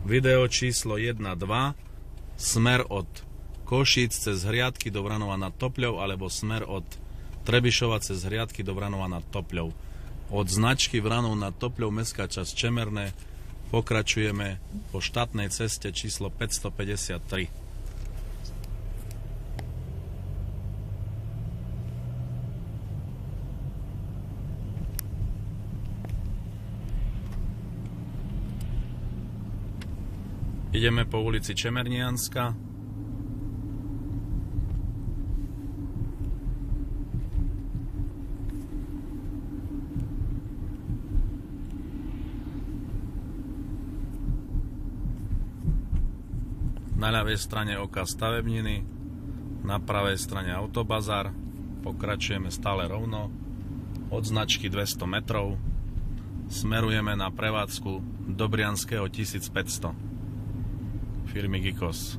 Video číslo 1.2, smer od Košíc cez Hriadky do Vranova nad Topľou alebo smer od Trebišova cez Hriadky do Vranova nad Topľou. Od značky Vranov nad Topľou, mestská časť Čemerné, pokračujeme po štátnej ceste číslo 553. Ideme po ulici Čemernianska. Na ľavej strane OK stavebniny, na pravej strane Autobazar. Pokračujeme stále rovno od značky 200 metrov. Smerujeme na prevádzku Dobrianského 1500 firmy Gikos.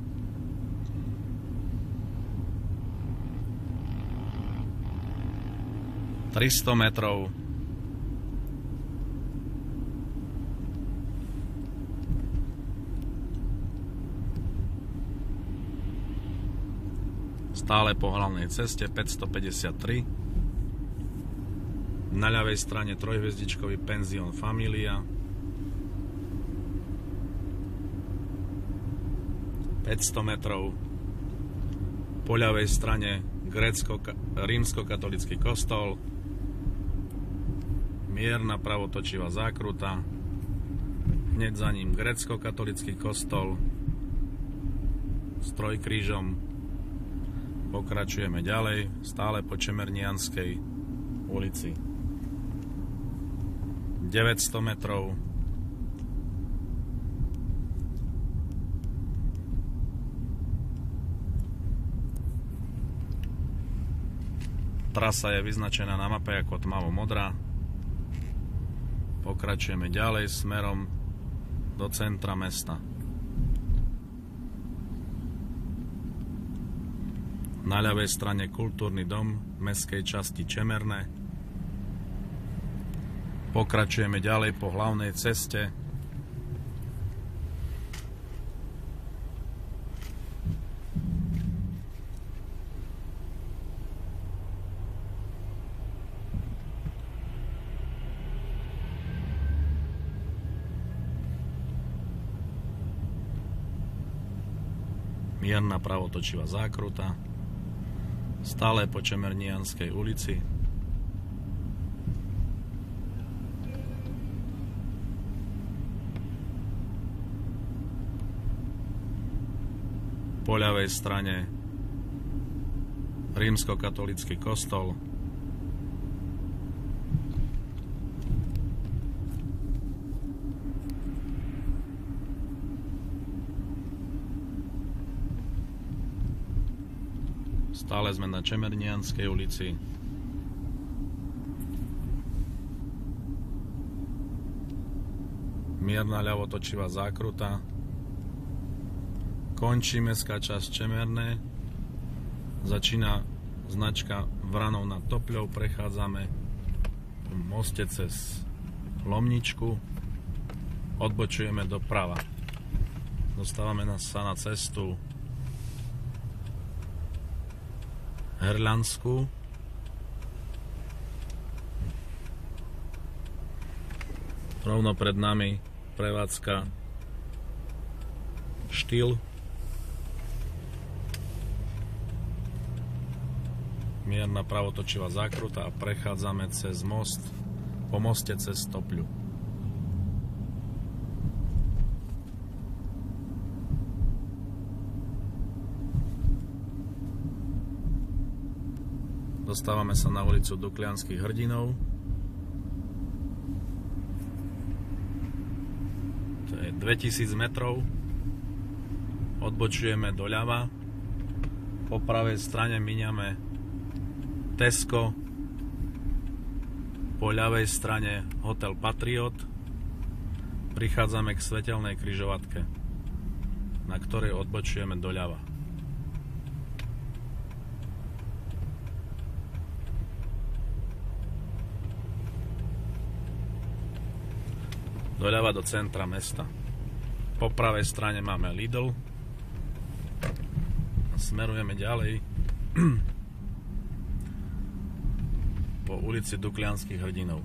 ...300 metrov... stále po hlavnej ceste 553. Na ľavej strane trojhviezdičkový penzión Familia. 500 metrov. Po ľavej strane rímskokatolický kostol. Mierna pravotočivá zákruta. Hneď za ním gréckokatolický kostol s trojkrížom. Pokračujeme ďalej, stále po Čemernianskej ulici. 900 metrov. Trasa je vyznačená na mape ako tmavo modrá. Pokračujeme ďalej smerom do centra mesta. Na ľavej strane kultúrny dom mestskej časti Čemerné. Pokračujeme ďalej po hlavnej ceste. Mierna pravotočivá zákruta. Stále po Čemernianskej ulici. Po ľavej strane rímskokatolický kostol. Stále sme na Čemernianskej ulici. Mierna ľavotočivá zákruta. Končí mestská časť Čemerné. Začína značka Vranov nad Topľou. Prechádzame po moste cez Lomničku. Odbočujeme doprava. Dostávame sa na cestu Herlandsku. Rovno pred nami prevádzka Štýl. Mierna pravotočivá zákruta a prechádzame cez most, po moste cez Topľu. Dostávame sa na ulicu Duklianských hrdinov. To je 2000 metrov. Odbočujeme doľava. Po pravej strane míňame Tesco. Po ľavej strane Hotel Patriot. Prichádzame k svetelnej križovatke, na ktorej odbočujeme doľava. Doľava do centra mesta. Po pravej strane máme Lidl. Smerujeme ďalej po ulici Duklianskych hrdinov.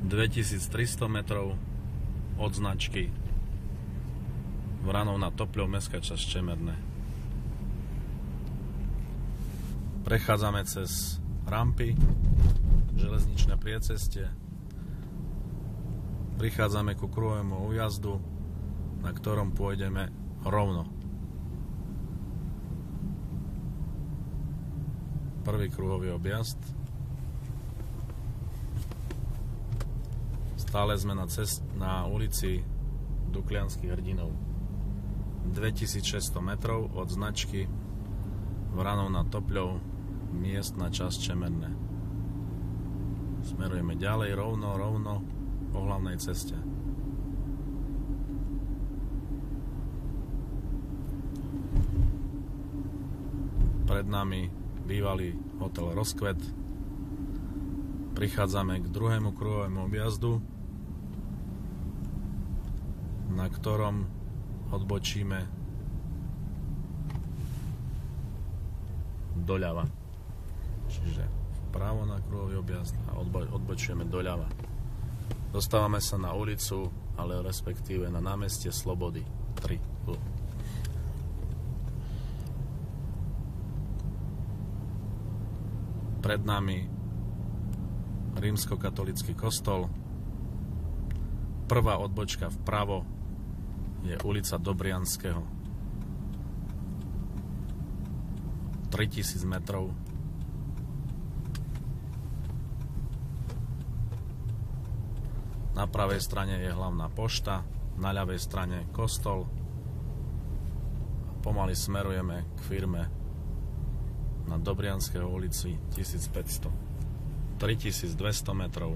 2300 metrov od značky Vranov nad Topľou, mestská časť Čemerné. Prechádzame cez rampy, železničné priecestie. Prichádzame ku kruhovému újazdu, na ktorom pôjdeme rovno. Prvý kruhový objazd. Stále sme na ulici Duklianskych hrdinov. 2600 metrov od značky Vranov nad Topľou, miestna časť Čemerné. Smerujeme ďalej rovno po hlavnej ceste. Pred nami bývalý hotel Rozkvet. Prichádzame k druhému kruhovému objazdu, na ktorom odbočíme doľava. Čiže vpravo na kruhový objazd a odbočujeme doľava. Dostávame sa na ulicu, ale respektíve na námestie Slobody 3. Pred nami rímskokatolícky kostol. Prvá odbočka vpravo je ulica Dobrianského. 3000 metrov. Na pravej strane je hlavná pošta, na ľavej strane kostol. Pomaly smerujeme k firme na Dobrianského ulici 1500. 3200 metrov.